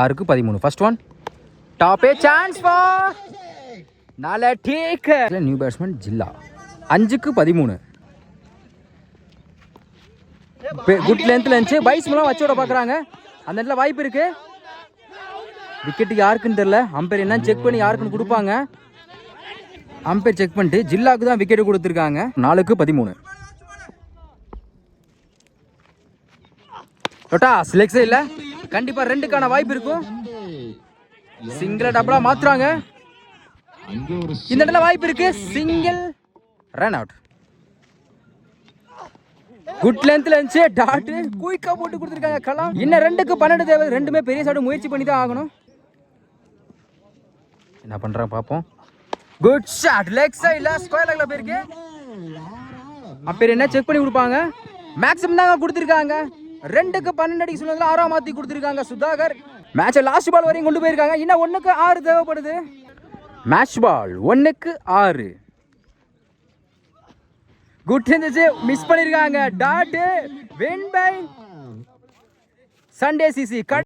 6க்கு 13. First one tap A chance for நால take new batsman ஜில்லா. 5க்கு 13. Good லென்த்ல இருந்துச்சு. பைஸ் மூலம் வச்சோட பாக்குறாங்க. அந்த இடத்துல வாய்ப்பு இருக்கு. விக்கெட் யாருக்குன்னு தெரியல. அம்பையர் என்ன செக் பண்ணி யாருக்குன்னு கொடுப்பாங்க. அம்பையர் செக் பண்ணிட்டு ஜில்லாக்கு தான் விக்கெட் கொடுத்துருக்காங்க. 4க்கு 13. சிலெக்ஸே இல்ல. கண்டிப்பா 2க்கான வாய்ப்பு இருக்கும். சிங்கிள் டபுளா மாத்துறாங்க. இந்த இடத்துல வாய்ப்பு இருக்கு. Single run out. குட் லென்த்ல இருந்துச்சு. டாட் குயிக்கா போட்டு கொடுத்துருக்காங்க கலாம். இன்னும் 2க்கு 12 தேவை. ரெண்டுமே பெரிய சாடு முயற்சி பண்ணி தான் ஆகணும். என்ன பண்றாங்க பாப்போம். Good shot. லெக் சைடுல ஸ்கொயர் லெக்ல போயிருக்கு. அப்ப என்ன செக் பண்ணி கொடுப்பாங்க. மேக்ஸிமம் தாங்க கொடுத்துருக்காங்க. 2க்கு 12 அடிக்க சொன்னதுல 6 மாத்தி கொடுத்துருக்காங்க சுதாகர். மேட்சை லாஸ்ட் பால் வரையும் கொண்டு போயிருக்காங்க. இன்னும் 1க்கு 6 தேவைப்படுது. மேட்ச் பால் 1க்கு 6. குட் இருந்துச்சு. மிஸ் பண்ணிருக்காங்க. டாட் வின் பை சண்டே சிசி.